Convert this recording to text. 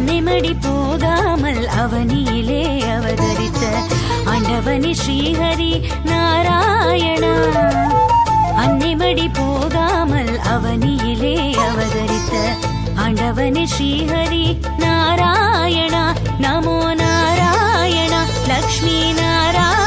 அன்னைமடி போகாமல் அவனியிலே அவதரித்த ஆண்டவனே ஸ்ரீஹரி நாராயணா. அன்னைமடி போகாமல் அவனியிலே அவதரித்த ஆண்டவனே ஸ்ரீஹரி நாராயணா. நமோ நாராயணா லக்ஷ்மி நாராயண.